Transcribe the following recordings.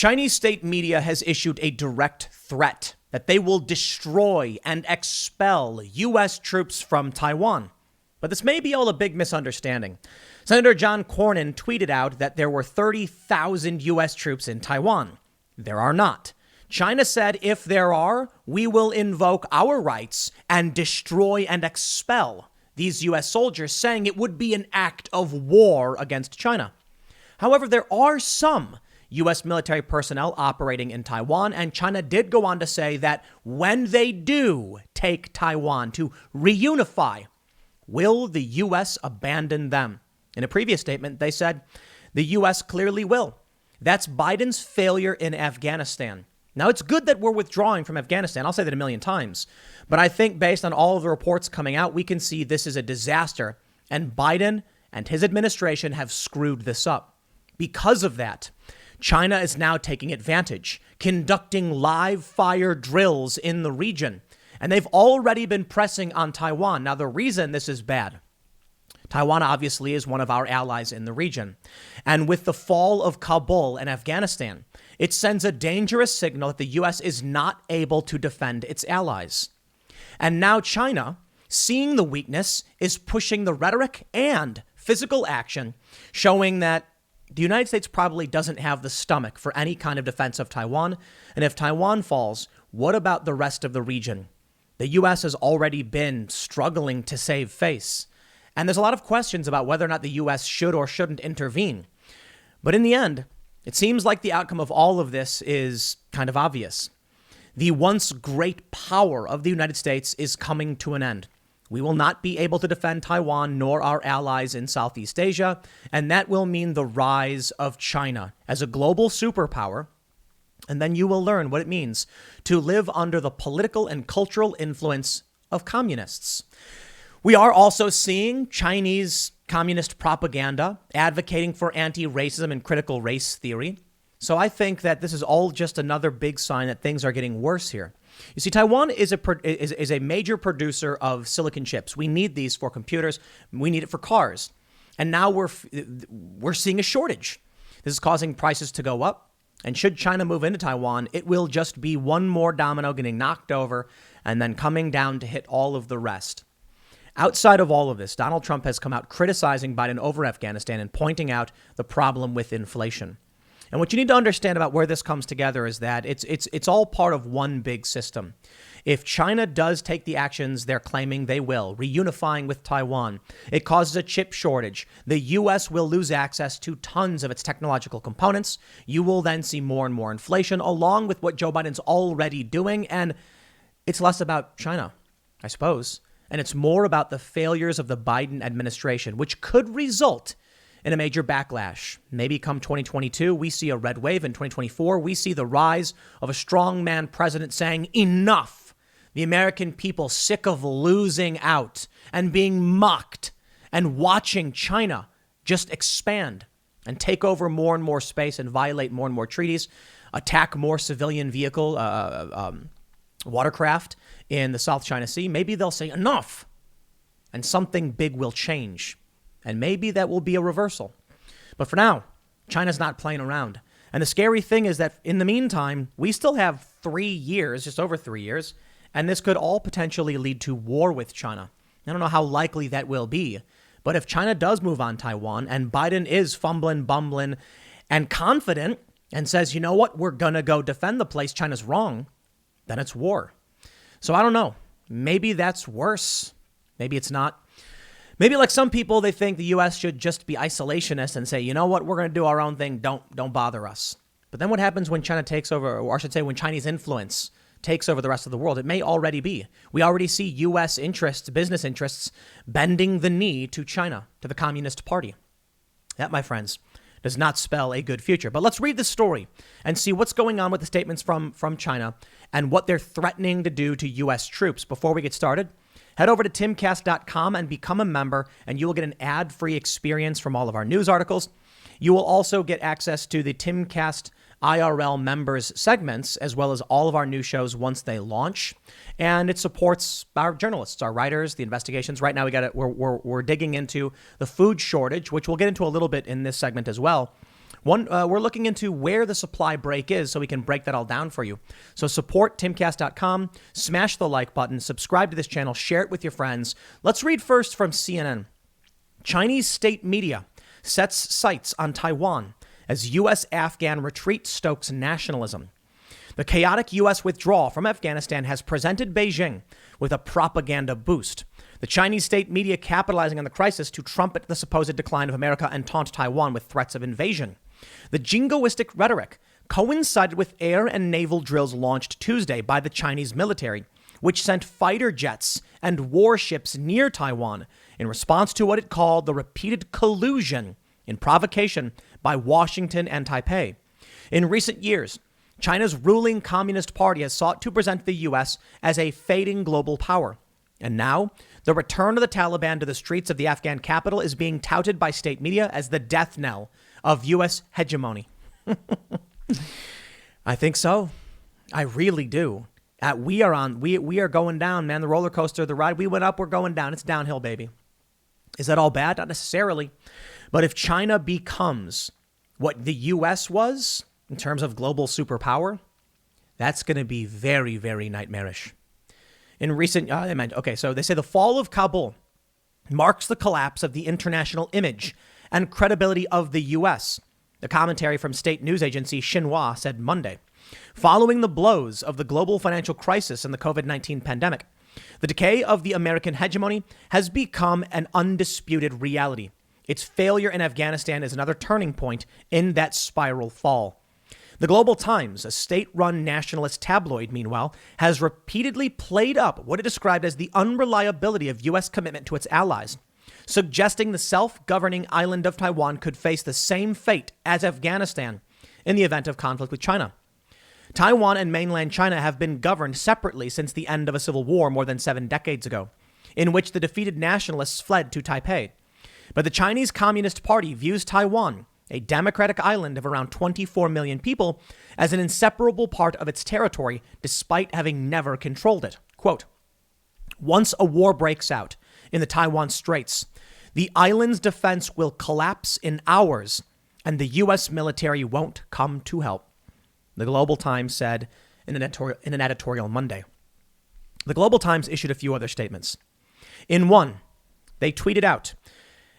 Chinese state media has issued a direct threat that they will destroy and expel U.S. troops from Taiwan. But this may be all a big misunderstanding. Senator John Cornyn tweeted out that there were 30,000 U.S. troops in Taiwan. There are not. China said if there are, we will invoke our rights and destroy and expel these U.S. soldiers, saying it would be an act of war against China. However, there are some U.S. military personnel operating in Taiwan, and China did go on to say that when they do take Taiwan to reunify, will the U.S. abandon them? In a previous statement, they said the U.S. clearly will. That's Biden's failure in Afghanistan. Now, it's good that we're withdrawing from Afghanistan. I'll say that a million times. But I think based on all of the reports coming out, we can see this is a disaster. And Biden and his administration have screwed this up. Because of that, China is now taking advantage, conducting live fire drills in the region. And they've already been pressing on Taiwan. Now, the reason this is bad, Taiwan obviously is one of our allies in the region. And with the fall of Kabul and Afghanistan, it sends a dangerous signal that the U.S. is not able to defend its allies. And now China, seeing the weakness, is pushing the rhetoric and physical action, showing that the United States probably doesn't have the stomach for any kind of defense of Taiwan. And if Taiwan falls, what about the rest of the region? The U.S. has already been struggling to save face. And there's a lot of questions about whether or not the U.S. should or shouldn't intervene. But in the end, it seems like the outcome of all of this is kind of obvious. The once great power of the United States is coming to an end. We will not be able to defend Taiwan nor our allies in Southeast Asia, and that will mean the rise of China as a global superpower. And then you will learn what it means to live under the political and cultural influence of communists. We are also seeing Chinese communist propaganda advocating for anti-racism and critical race theory. So I think that this is all just another big sign that things are getting worse here. You see, Taiwan is a major producer of silicon chips. We need these for computers. We need it for cars. And now we're seeing a shortage. This is causing prices to go up. And should China move into Taiwan, it will just be one more domino getting knocked over and then coming down to hit all of the rest. Outside of all of this, Donald Trump has come out criticizing Biden over Afghanistan and pointing out the problem with inflation. And what you need to understand about where this comes together is that it's all part of one big system. If China does take the actions they're claiming they will, reunifying with Taiwan, it causes a chip shortage. The U.S. will lose access to tons of its technological components. You will then see more and more inflation, along with what Joe Biden's already doing. And it's less about China, I suppose. And it's more about the failures of the Biden administration, which could result in a major backlash. Maybe come 2022, we see a red wave. In 2024, we see the rise of a strongman president saying, enough. The American people sick of losing out and being mocked and watching China just expand and take over more and more space and violate more and more treaties, attack more civilian vehicle watercraft in the South China Sea. Maybe they'll say enough and something big will change. And maybe that will be a reversal. But for now, China's not playing around. And the scary thing is that in the meantime, we still have 3 years, just over 3 years, and this could all potentially lead to war with China. I don't know how likely that will be. But if China does move on Taiwan and Biden is fumbling, bumbling, and confident and says, you know what, we're going to go defend the place, China's wrong, then it's war. So I don't know. Maybe that's worse. Maybe it's not. Maybe like some people, they think the U.S. should just be isolationist and say, you know what, we're going to do our own thing. Don't bother us. But then what happens when China takes over, or I should say when Chinese influence takes over the rest of the world? It may already be. We already see U.S. interests, business interests, bending the knee to China, to the Communist Party. That, my friends, does not spell a good future. But let's read the story and see what's going on with the statements from China and what they're threatening to do to U.S. troops. Before we get started, head over to timcast.com and become a member, and you will get an ad-free experience from all of our news articles. You will also get access to the Timcast IRL members segments, as well as all of our new shows once they launch. And it supports our journalists, our writers, the investigations. Right now, we're digging into the food shortage, which we'll get into a little bit in this segment as well. We're looking into where the supply break is so we can break that all down for you. So support timcast.com, smash the like button, subscribe to this channel, share it with your friends. Let's read first from CNN. Chinese state media sets sights on Taiwan as U.S.-Afghan retreat stokes nationalism. The chaotic U.S. withdrawal from Afghanistan has presented Beijing with a propaganda boost. The Chinese state media capitalizing on the crisis to trumpet the supposed decline of America and taunt Taiwan with threats of invasion. The jingoistic rhetoric coincided with air and naval drills launched Tuesday by the Chinese military, which sent fighter jets and warships near Taiwan in response to what it called the repeated collusion in provocation by Washington and Taipei. In recent years, China's ruling Communist Party has sought to present the U.S. as a fading global power. And now, the return of the Taliban to the streets of the Afghan capital is being touted by state media as the death knell of U.S. hegemony. I think so. I really do. We are going down, man. The roller coaster, the ride. We went up, we're going down. It's downhill, baby. Is that all bad? Not necessarily. But if China becomes what the U.S. was in terms of global superpower, that's going to be very, very nightmarish. In recent, so they say the fall of Kabul marks the collapse of the international image and credibility of the U.S., the commentary from state news agency Xinhua said Monday. Following the blows of the global financial crisis and the COVID-19 pandemic, the decay of the American hegemony has become an undisputed reality. Its failure in Afghanistan is another turning point in that spiral fall. The Global Times, a state-run nationalist tabloid, meanwhile, has repeatedly played up what it described as the unreliability of U.S. commitment to its allies, suggesting the self-governing island of Taiwan could face the same fate as Afghanistan in the event of conflict with China. Taiwan and mainland China have been governed separately since the end of a civil war more than 7 decades ago, in which the defeated nationalists fled to Taipei. But the Chinese Communist Party views Taiwan, a democratic island of around 24 million people, as an inseparable part of its territory, despite having never controlled it. Quote, once a war breaks out in the Taiwan Straits, the island's defense will collapse in hours, and the U.S. military won't come to help, the Global Times said in an editorial Monday. The Global Times issued a few other statements. In one, they tweeted out,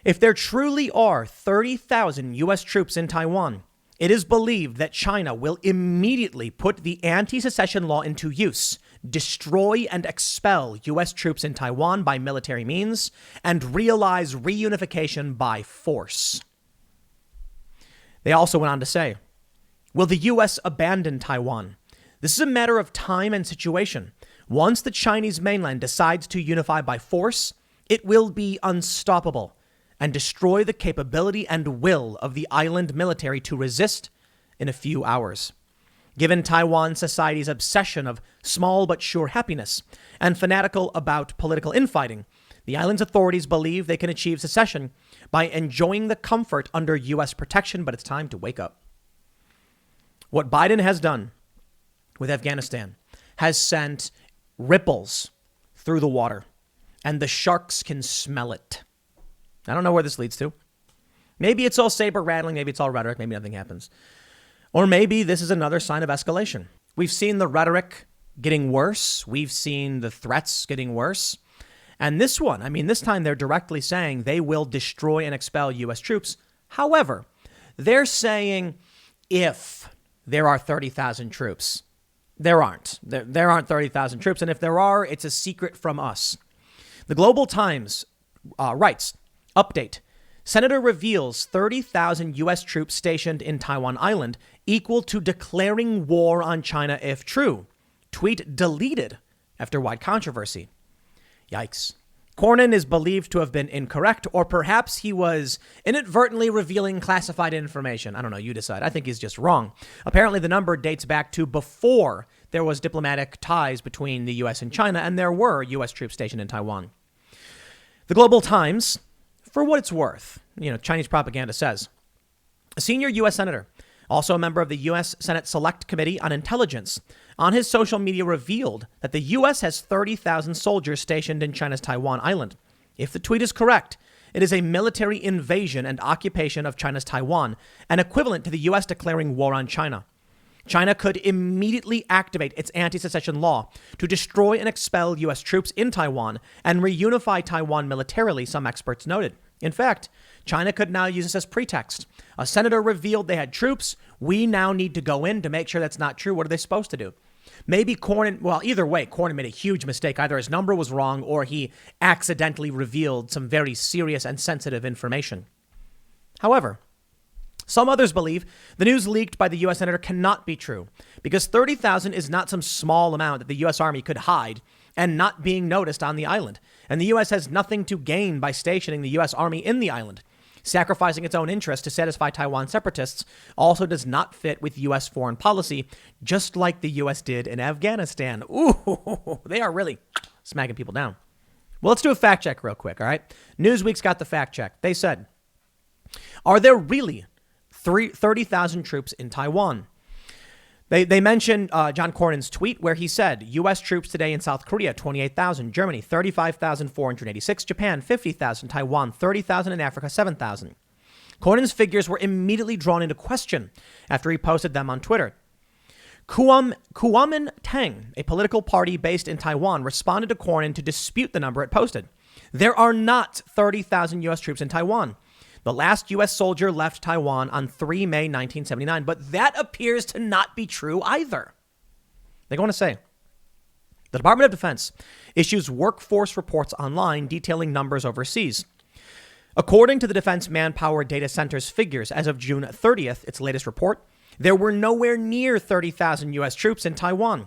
if there truly are 30,000 U.S. troops in Taiwan, it is believed that China will immediately put the anti-secession law into use, destroy and expel U.S. troops in Taiwan by military means, and realize reunification by force. They also went on to say, will the U.S. abandon Taiwan? This is a matter of time and situation. Once the Chinese mainland decides to unify by force, it will be unstoppable and destroy the capability and will of the island military to resist in a few hours. Given Taiwan society's obsession of small but sure happiness and fanatical about political infighting, the island's authorities believe they can achieve secession by enjoying the comfort under U.S. protection, but it's time to wake up. What Biden has done with Afghanistan has sent ripples through the water, and the sharks can smell it. I don't know where this leads to. Maybe it's all saber rattling. Maybe it's all rhetoric. Maybe nothing happens. Or maybe this is another sign of escalation. We've seen the rhetoric getting worse. We've seen the threats getting worse. And this one, this time they're directly saying they will destroy and expel U.S. troops. However, they're saying if there are 30,000 troops. There aren't. There aren't 30,000 troops. And if there are, it's a secret from us. The Global Times writes, update. Senator reveals 30,000 U.S. troops stationed in Taiwan Island equal to declaring war on China if true. Tweet deleted after wide controversy. Yikes. Cornyn is believed to have been incorrect, or perhaps he was inadvertently revealing classified information. I don't know. You decide. I think he's just wrong. Apparently, the number dates back to before there was diplomatic ties between the U.S. and China, and there were U.S. troops stationed in Taiwan. The Global Times, for what it's worth, Chinese propaganda says, a senior U.S. senator, also a member of the U.S. Senate Select Committee on Intelligence, on his social media revealed that the U.S. has 30,000 soldiers stationed in China's Taiwan Island. If the tweet is correct, It is a military invasion and occupation of China's Taiwan, and equivalent to the U.S. declaring war on China. China could immediately activate its anti-secession law to destroy and expel U.S. troops in Taiwan and reunify Taiwan militarily, some experts noted. In fact, China could now use this as pretext. A senator revealed they had troops. We now need to go in to make sure that's not true. What are they supposed to do? Maybe Cornyn, well, either way, Cornyn made a huge mistake. Either his number was wrong or he accidentally revealed some very serious and sensitive information. However, some others believe the news leaked by the U.S. senator cannot be true because 30,000 is not some small amount that the U.S. Army could hide and not being noticed on the island. And the U.S. has nothing to gain by stationing the U.S. Army in the island. Sacrificing its own interests to satisfy Taiwan separatists also does not fit with U.S. foreign policy, just like the U.S. did in Afghanistan. Ooh, they are really smacking people down. Well, let's do a fact check real quick, all right? Newsweek's got the fact check. They said, are there really 30,000 troops in Taiwan? They mentioned John Cornyn's tweet where he said U.S. troops today in South Korea, 28,000, Germany, 35,486, Japan, 50,000, Taiwan, 30,000, and Africa, 7,000. Cornyn's figures were immediately drawn into question after he posted them on Twitter. Kuomintang, a political party based in Taiwan, responded to Cornyn to dispute the number it posted. There are not 30,000 U.S. troops in Taiwan. The last U.S. soldier left Taiwan on 3 May 1979, but that appears to not be true either. They go on to say, the Department of Defense issues workforce reports online detailing numbers overseas. According to the Defense Manpower Data Center's figures as of June 30th, its latest report, there were nowhere near 30,000 U.S. troops in Taiwan.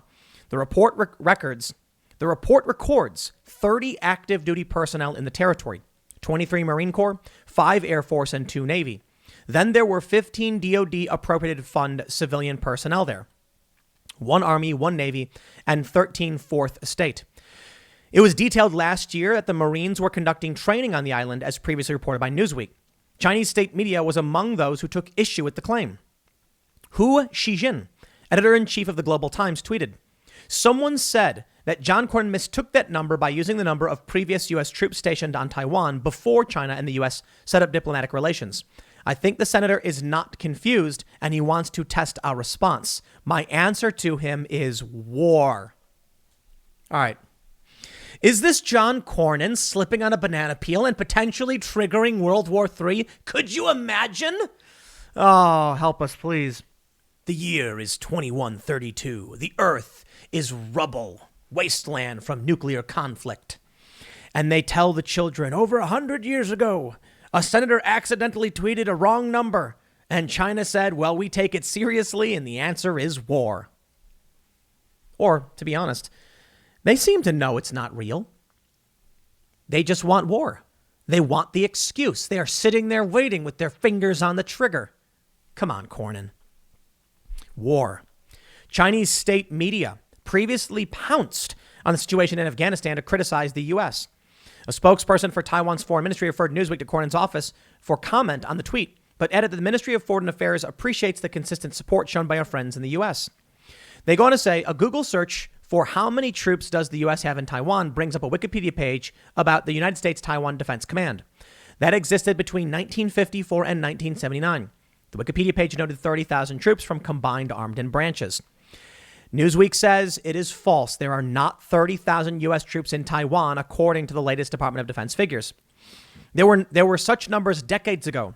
The report records 30 active duty personnel in the territory. 23 Marine Corps, 5 Air Force, and 2 Navy. Then there were 15 DoD appropriated fund civilian personnel there. 1 Army, 1 Navy, and 13 Fourth Estate. It was detailed last year that the Marines were conducting training on the island, as previously reported by Newsweek. Chinese state media was among those who took issue with the claim. Hu Shijin, editor-in-chief of the Global Times, tweeted, someone said that John Cornyn mistook that number by using the number of previous U.S. troops stationed on Taiwan before China and the U.S. set up diplomatic relations. I think the senator is not confused and he wants to test our response. My answer to him is war. All right. Is this John Cornyn slipping on a banana peel and potentially triggering World War III? Could you imagine? Oh, help us, please. The year is 2132. The earth is rubble. Wasteland from nuclear conflict. And they tell the children, over 100 years ago, a senator accidentally tweeted a wrong number. And China said, well, we take it seriously. And the answer is war. Or, to be honest, they seem to know it's not real. They just want war. They want the excuse. They are sitting there waiting with their fingers on the trigger. Come on, Cornyn. War. Chinese state media previously pounced on the situation in Afghanistan to criticize the U.S. A spokesperson for Taiwan's foreign ministry referred Newsweek to Cornyn's office for comment on the tweet, but added that the Ministry of Foreign Affairs appreciates the consistent support shown by our friends in the U.S. They go on to say a Google search for how many troops does the U.S. have in Taiwan brings up a Wikipedia page about the United States Taiwan Defense Command. That existed between 1954 and 1979. The Wikipedia page noted 30,000 troops from combined armed and branches. Newsweek says it is false. There are not 30,000 U.S. troops in Taiwan, according to the latest Department of Defense figures. There were such numbers decades ago.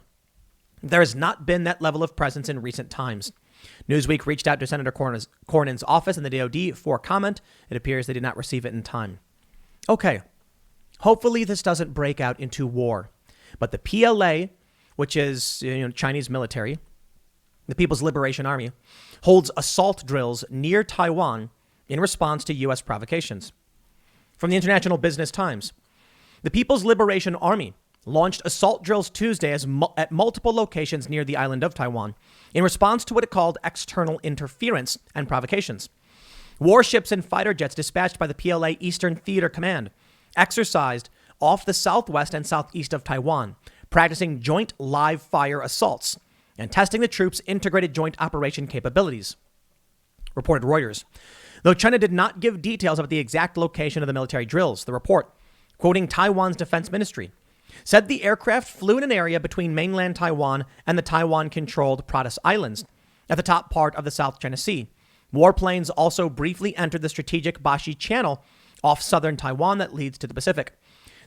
There has not been that level of presence in recent times. Newsweek reached out to Senator Cornyn's office in the DoD for comment. It appears they did not receive it in time. Okay, hopefully this doesn't break out into war. But the PLA, which is Chinese military, the People's Liberation Army, holds assault drills near Taiwan in response to U.S. provocations. From the International Business Times, the People's Liberation Army launched assault drills Tuesday at multiple locations near the island of Taiwan in response to what it called external interference and provocations. Warships and fighter jets dispatched by the PLA Eastern Theater Command exercised off the southwest and southeast of Taiwan, practicing joint live fire assaults and testing the troops' integrated joint operation capabilities, reported Reuters. Though China did not give details about the exact location of the military drills, the report, quoting Taiwan's defense ministry, said the aircraft flew in an area between mainland Taiwan and the Taiwan-controlled Pratas Islands at the top part of the South China Sea. Warplanes also briefly entered the strategic Bashi Channel off southern Taiwan that leads to the Pacific.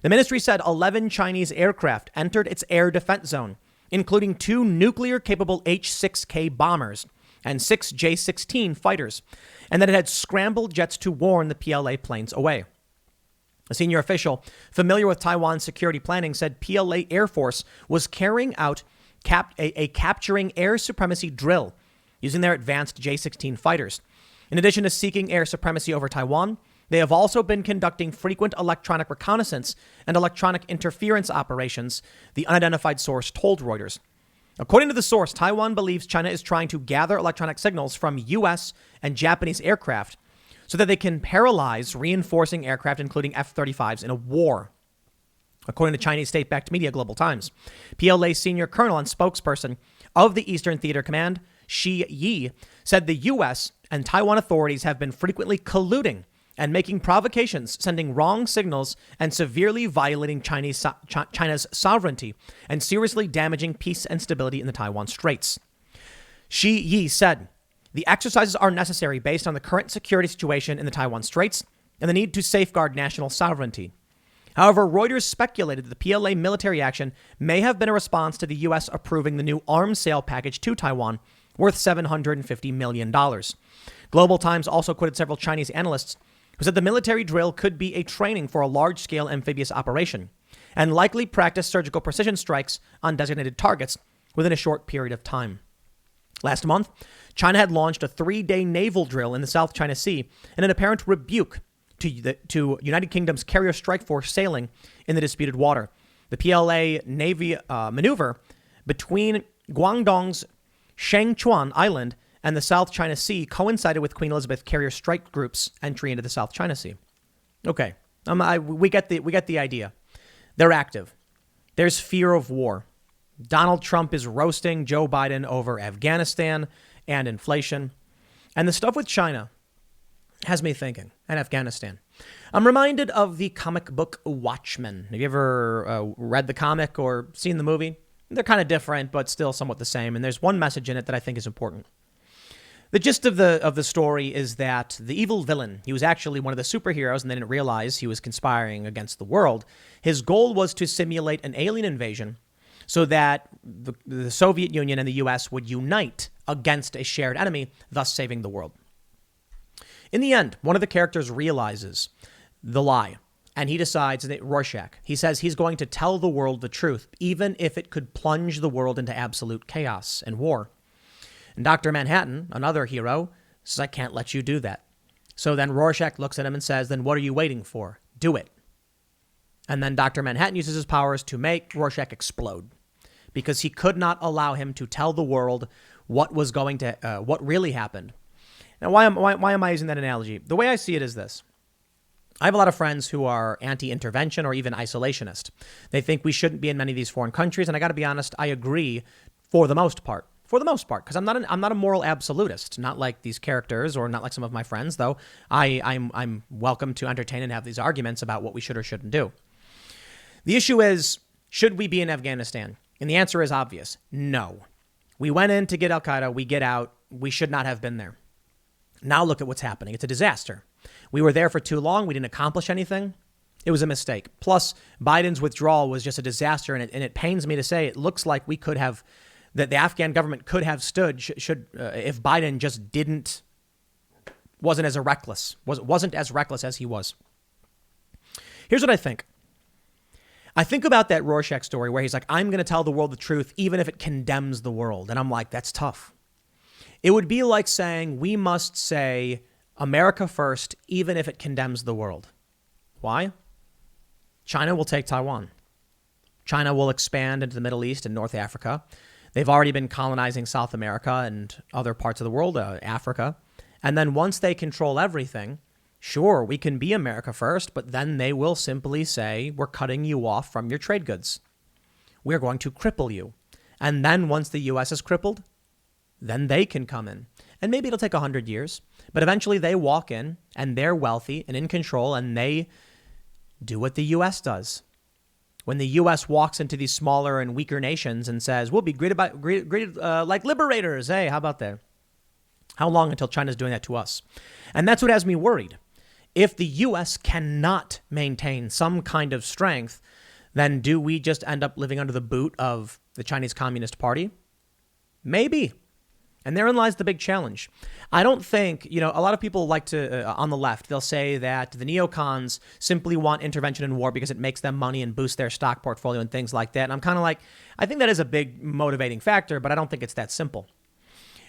The ministry said 11 Chinese aircraft entered its air defense zone, including 2 nuclear-capable H-6K bombers and 6 J-16 fighters, and that it had scrambled jets to warn the PLA planes away. A senior official familiar with Taiwan's security planning said PLA Air Force was carrying out a capturing air supremacy drill using their advanced J-16 fighters. In addition to seeking air supremacy over Taiwan, they have also been conducting frequent electronic reconnaissance and electronic interference operations, the unidentified source told Reuters. According to the source, Taiwan believes China is trying to gather electronic signals from U.S. and Japanese aircraft so that they can paralyze reinforcing aircraft, including F-35s, in a war. According to Chinese state-backed media Global Times, PLA senior colonel and spokesperson of the Eastern Theater Command, Shi Yi, said the U.S. and Taiwan authorities have been frequently colluding and making provocations, sending wrong signals, and severely violating China's sovereignty and seriously damaging peace and stability in the Taiwan Straits. Shi Yi said, the exercises are necessary based on the current security situation in the Taiwan Straits and the need to safeguard national sovereignty. However, Reuters speculated that the PLA military action may have been a response to the U.S. approving the new arms sale package to Taiwan worth $750 million. Global Times also quoted several Chinese analysts who said the military drill could be a training for a large-scale amphibious operation and likely practice surgical precision strikes on designated targets within a short period of time. Last month, China had launched a 3-day naval drill in the South China Sea in an apparent rebuke to United Kingdom's carrier strike force sailing in the disputed water. The PLA Navy maneuver between Guangdong's Shangchuan Island and the South China Sea coincided with Queen Elizabeth carrier strike group's entry into the South China Sea. Okay, we get the idea. They're active. There's fear of war. Donald Trump is roasting Joe Biden over Afghanistan and inflation. And the stuff with China has me thinking, and Afghanistan. I'm reminded of the comic book Watchmen. Have you ever read the comic or seen the movie? They're kind of different, but still somewhat the same. And there's one message in it that I think is important. The gist of the story is that the evil villain, he was actually one of the superheroes and they didn't realize he was conspiring against the world. His goal was to simulate an alien invasion so that the Soviet Union and the U.S. would unite against a shared enemy, thus saving the world. In the end, one of the characters realizes the lie, and he decides, Rorschach, he says he's going to tell the world the truth, even if it could plunge the world into absolute chaos and war. And Dr. Manhattan, another hero, says, I can't let you do that. So then Rorschach looks at him and says, then what are you waiting for? Do it. And then Dr. Manhattan uses his powers to make Rorschach explode because he could not allow him to tell the world what was going to, what really happened. Now, why am I using that analogy? The way I see it is this. I have a lot of friends who are anti-intervention or even isolationist. They think we shouldn't be in many of these foreign countries. And I got to be honest, I agree for the most part. Because I'm not a moral absolutist, not like these characters or not like some of my friends, though I'm welcome to entertain and have these arguments about what we should or shouldn't do. The issue is, should we be in Afghanistan? And the answer is obvious. No. We went in to get al-Qaeda. We get out. We should not have been there. Now look at what's happening. It's a disaster. We were there for too long. We didn't accomplish anything. It was a mistake. Plus, Biden's withdrawal was just a disaster. And it pains me to say it looks like we could have, that the Afghan government could have stood if Biden just wasn't as reckless as he was. Here's what I think. I think about that Rorschach story where he's like, I'm going to tell the world the truth, even if it condemns the world. And I'm like, that's tough. It would be like saying we must say America first, even if it condemns the world. Why? China will take Taiwan. China will expand into the Middle East and North Africa. They've already been colonizing South America and other parts of the world, Africa. And then once they control everything, sure, we can be America first, but then they will simply say, we're cutting you off from your trade goods. We're going to cripple you. And then once the U.S. is crippled, then they can come in. And maybe it'll take 100 years, but eventually they walk in and they're wealthy and in control and they do what the U.S. does. when the U.S. walks into these smaller and weaker nations and says, we'll be greeted like liberators. Hey, how about that? How long until China's doing that to us? And that's what has me worried. If the U.S. cannot maintain some kind of strength, then do we just end up living under the boot of the Chinese Communist Party? Maybe. And therein lies the big challenge. I don't think, a lot of people like to, on the left, they'll say that the neocons simply want intervention in war because it makes them money and boosts their stock portfolio and things like that. And I'm kind of like, I think that is a big motivating factor, but I don't think it's that simple.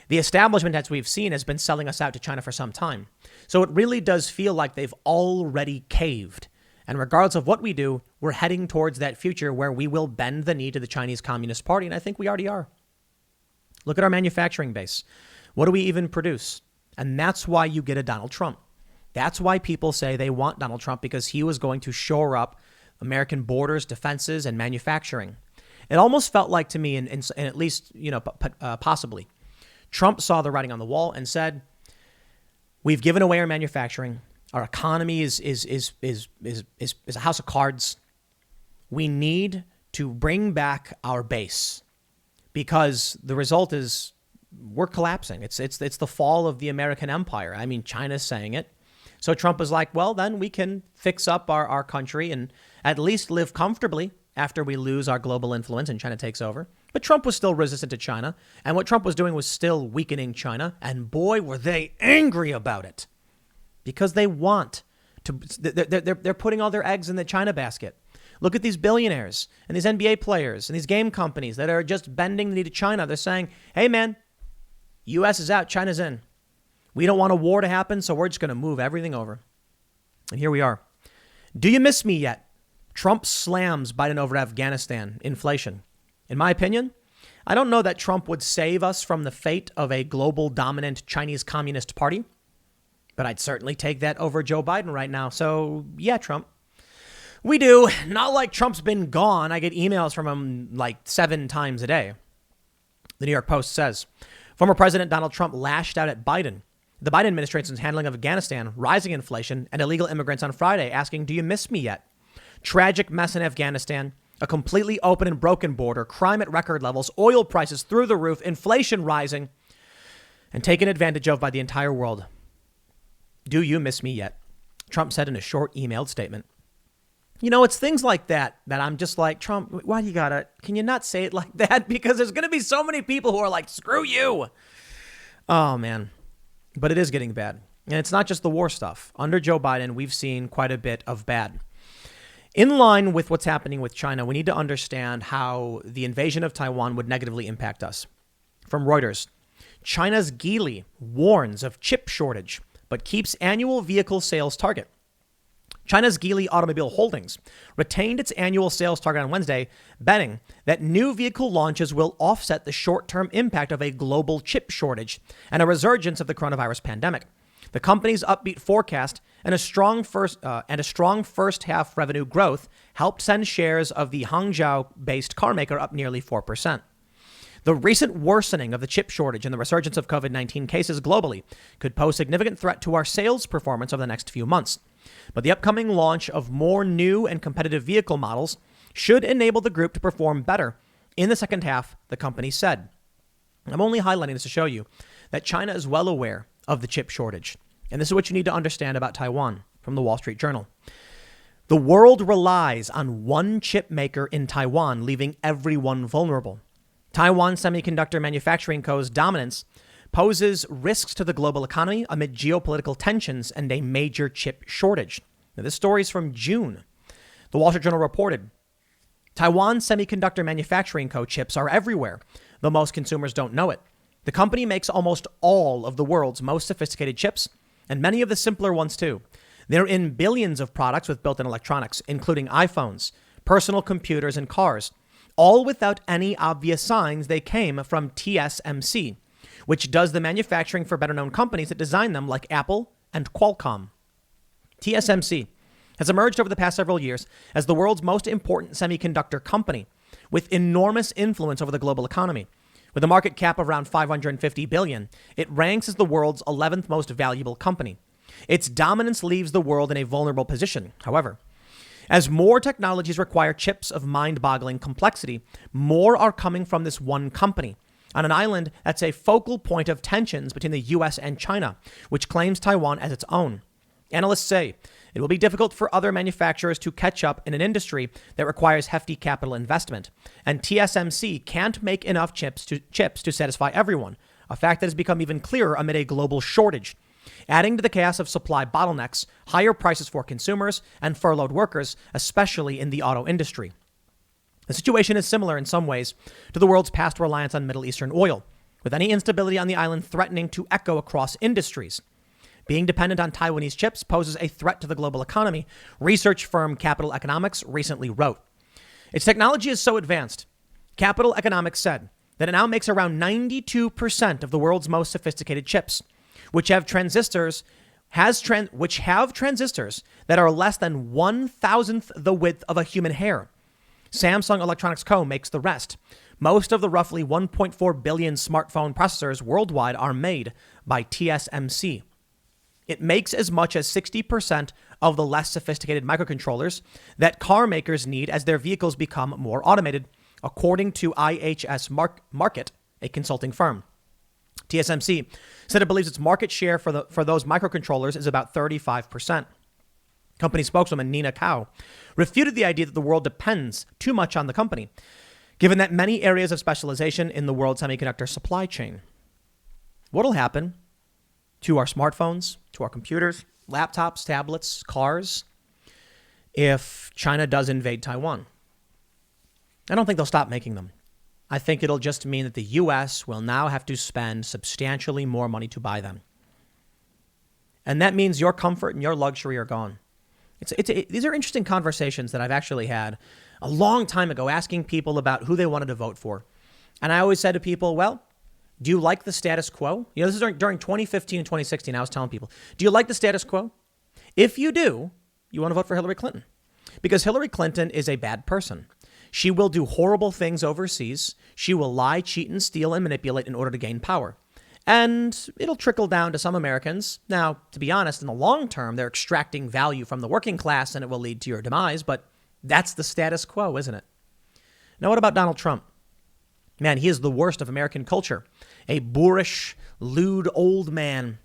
The establishment, as we've seen, has been selling us out to China for some time. So it really does feel like they've already caved. And regardless of what we do, we're heading towards that future where we will bend the knee to the Chinese Communist Party. And I think we already are. Look at our manufacturing base. What do we even produce? And that's why you get a Donald Trump. That's why people say they want Donald Trump, because he was going to shore up American borders, defenses, and manufacturing. It almost felt like to me, and at least, possibly, Trump saw the writing on the wall and said, we've given away our manufacturing. Our economy is a house of cards. We need to bring back our base, because the result is we're collapsing. It's the fall of the American empire. I mean, China's saying it. So Trump is like, well, then we can fix up our country and at least live comfortably after we lose our global influence and China takes over. But Trump was still resistant to China. And what Trump was doing was still weakening China. And boy, were they angry about it, because they want to, they're putting all their eggs in the China basket. Look at these billionaires and these NBA players and these game companies that are just bending the knee to China. They're saying, hey, man, U.S. is out, China's in. We don't want a war to happen, so we're just going to move everything over. And here we are. Do you miss me yet? Trump slams Biden over Afghanistan inflation. In my opinion, I don't know that Trump would save us from the fate of a global dominant Chinese Communist Party, but I'd certainly take that over Joe Biden right now. So yeah, Trump. We do. Not like Trump's been gone. I get emails from him like 7 times a day. The New York Post says, former President Donald Trump lashed out at Biden, the Biden administration's handling of Afghanistan, rising inflation, and illegal immigrants on Friday, asking, do you miss me yet? Tragic mess in Afghanistan, a completely open and broken border, crime at record levels, oil prices through the roof, inflation rising, and taken advantage of by the entire world. Do you miss me yet? Trump said in a short emailed statement. It's things like that I'm just like, Trump, why do you can you not say it like that? Because there's going to be so many people who are like, screw you. Oh, man. But it is getting bad. And it's not just the war stuff. Under Joe Biden, we've seen quite a bit of bad. In line with what's happening with China, we need to understand how the invasion of Taiwan would negatively impact us. From Reuters, China's Geely warns of chip shortage, but keeps annual vehicle sales target. China's Geely Automobile Holdings retained its annual sales target on Wednesday, betting that new vehicle launches will offset the short-term impact of a global chip shortage and a resurgence of the coronavirus pandemic. The company's upbeat forecast and a strong first half revenue growth helped send shares of the Hangzhou-based carmaker up nearly 4%. The recent worsening of the chip shortage and the resurgence of COVID-19 cases globally could pose significant threat to our sales performance over the next few months. But the upcoming launch of more new and competitive vehicle models should enable the group to perform better in the second half, the company said. I'm only highlighting this to show you that China is well aware of the chip shortage. And this is what you need to understand about Taiwan from the Wall Street Journal. The world relies on one chip maker in Taiwan, leaving everyone vulnerable. Taiwan Semiconductor Manufacturing Co.'s dominance poses risks to the global economy amid geopolitical tensions and a major chip shortage. Now, this story is from June. The Wall Street Journal reported, Taiwan Semiconductor Manufacturing Co. chips are everywhere, though most consumers don't know it. The company makes almost all of the world's most sophisticated chips, and many of the simpler ones too. They're in billions of products with built-in electronics, including iPhones, personal computers, and cars, all without any obvious signs they came from TSMC, which does the manufacturing for better-known companies that design them like Apple and Qualcomm. TSMC has emerged over the past several years as the world's most important semiconductor company, with enormous influence over the global economy. With a market cap of around $550 billion, it ranks as the world's 11th most valuable company. Its dominance leaves the world in a vulnerable position, however. As more technologies require chips of mind-boggling complexity, more are coming from this one company on an island that's a focal point of tensions between the U.S. and China, which claims Taiwan as its own. Analysts say it will be difficult for other manufacturers to catch up in an industry that requires hefty capital investment, and TSMC can't make enough chips to satisfy everyone, a fact that has become even clearer amid a global shortage. Adding to the chaos of supply bottlenecks, higher prices for consumers, and furloughed workers, especially in the auto industry. The situation is similar in some ways to the world's past reliance on Middle Eastern oil, with any instability on the island threatening to echo across industries. Being dependent on Taiwanese chips poses a threat to the global economy, research firm Capital Economics recently wrote. Its technology is so advanced, Capital Economics said, that it now makes around 92% of the world's most sophisticated chips, which have transistors that are less than 1,000th the width of a human hair. Samsung Electronics Co. makes the rest. Most of the roughly 1.4 billion smartphone processors worldwide are made by TSMC. It makes as much as 60% of the less sophisticated microcontrollers that car makers need as their vehicles become more automated, according to IHS Markit, a consulting firm. TSMC said it believes its market share for those microcontrollers is about 35%. Company spokeswoman Nina Kao refuted the idea that the world depends too much on the company, given that many areas of specialization in the world semiconductor supply chain. What'll happen to our smartphones, to our computers, laptops, tablets, cars, if China does invade Taiwan? I don't think they'll stop making them. I think it'll just mean that the U.S. will now have to spend substantially more money to buy them. And that means your comfort and your luxury are gone. These are interesting conversations that I've actually had a long time ago, asking people about who they wanted to vote for. And I always said to people, well, do you like the status quo? You know, this is during 2015 and 2016. I was telling people, do you like the status quo? If you do, you want to vote for Hillary Clinton, because Hillary Clinton is a bad person. She will do horrible things overseas. She will lie, cheat, and steal and manipulate in order to gain power. And it'll trickle down to some Americans. Now, to be honest, in the long term, they're extracting value from the working class and it will lead to your demise. But that's the status quo, isn't it? Now, what about Donald Trump? Man, he is the worst of American culture. A boorish, lewd old man.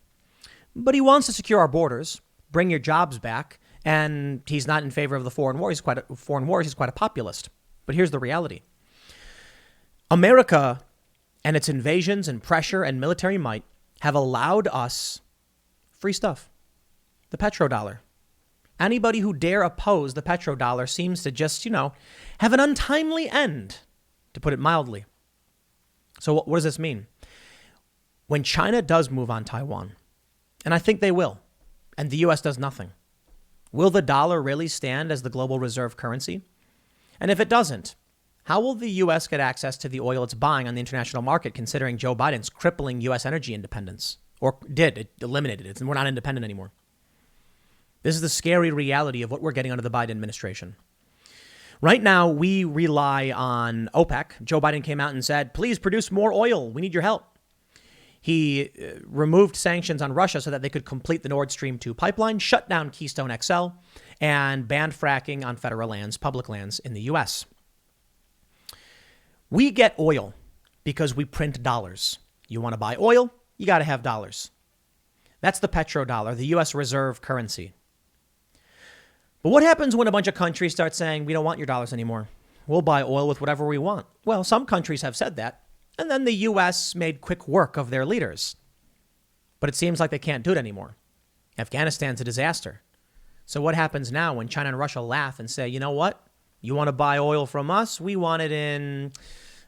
But he wants to secure our borders, bring your jobs back, and he's not in favor of the foreign wars. He's quite a populist. But here's the reality. America and its invasions and pressure and military might have allowed us free stuff. The petrodollar. Anybody who dare oppose the petrodollar seems to just, have an untimely end, to put it mildly. So what does this mean? When China does move on Taiwan, and I think they will, and the U.S. does nothing, will the dollar really stand as the global reserve currency? And if it doesn't, how will the U.S. get access to the oil it's buying on the international market, considering Joe Biden's crippling U.S. energy independence? It eliminated it, and we're not independent anymore. This is the scary reality of what we're getting under the Biden administration. Right now, we rely on OPEC. Joe Biden came out and said, please produce more oil. We need your help. He removed sanctions on Russia so that they could complete the Nord Stream 2 pipeline, shut down Keystone XL, and banned fracking on federal lands, public lands in the U.S. We get oil because we print dollars. You want to buy oil? You got to have dollars. That's the petrodollar, the U.S. reserve currency. But what happens when a bunch of countries start saying, we don't want your dollars anymore? We'll buy oil with whatever we want. Well, some countries have said that. And then the U.S. made quick work of their leaders. But it seems like they can't do it anymore. Afghanistan's a disaster. So what happens now when China and Russia laugh and say, you know what? You want to buy oil from us? We want it in,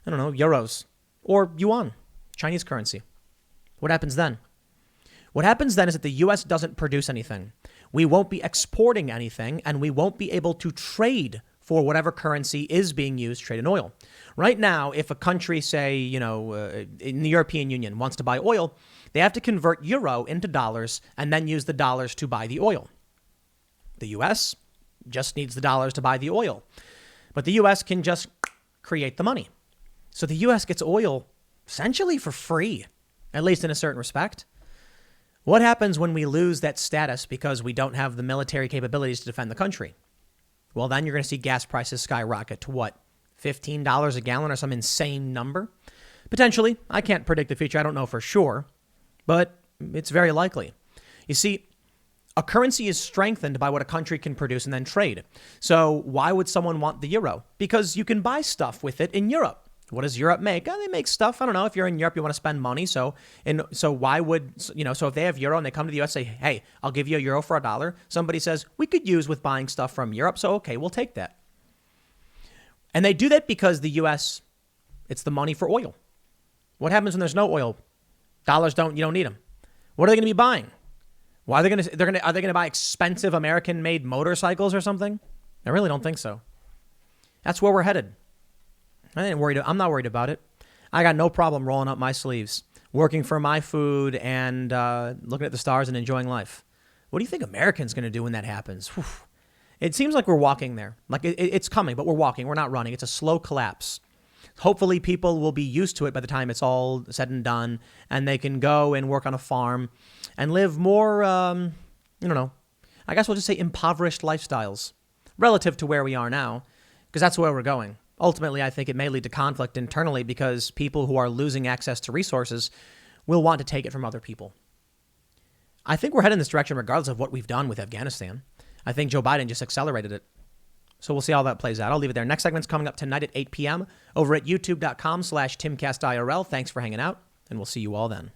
euros or yuan, Chinese currency. What happens then? What happens then is that the U.S. doesn't produce anything. We won't be exporting anything, and we won't be able to trade for whatever currency is being used to trade in oil. Right now, if a country, say, in the European Union wants to buy oil, they have to convert euro into dollars and then use the dollars to buy the oil. The U.S. just needs the dollars to buy the oil. But the U.S. can just create the money. So the U.S. gets oil essentially for free, at least in a certain respect. What happens when we lose that status because we don't have the military capabilities to defend the country? well, then you're going to see gas prices skyrocket to what? $15 a gallon or some insane number? Potentially. I can't predict the future. I don't know for sure, but it's very likely. You see, a currency is strengthened by what a country can produce and then trade. So why would someone want the euro? Because you can buy stuff with it in Europe. What does Europe make? They make stuff. I don't know. If you're in Europe, you want to spend money. So why would, so if they have euro and they come to the US, say, hey, I'll give you a euro for $1. Somebody says, we could use with buying stuff from Europe. So, okay, we'll take that. And they do that because the US, it's the money for oil. What happens when there's no oil? You don't need them. What are they going to be buying? Why are they going to buy expensive American-made motorcycles or something? I really don't think so. That's where we're headed. I'm not worried about it. I got no problem rolling up my sleeves, working for my food and looking at the stars and enjoying life. What do you think Americans going to do when that happens? Whew. It seems like we're walking there. Like it's coming, but we're walking. We're not running. It's a slow collapse. Hopefully people will be used to it by the time it's all said and done, and they can go and work on a farm and live more, I guess we'll just say impoverished lifestyles relative to where we are now, because that's where we're going. Ultimately, I think it may lead to conflict internally because people who are losing access to resources will want to take it from other people. I think we're heading in this direction regardless of what we've done with Afghanistan. I think Joe Biden just accelerated it. So we'll see how that plays out. I'll leave it there. Next segment's coming up tonight at 8 p.m. over at youtube.com/TimCastIRL. Thanks for hanging out, and we'll see you all then.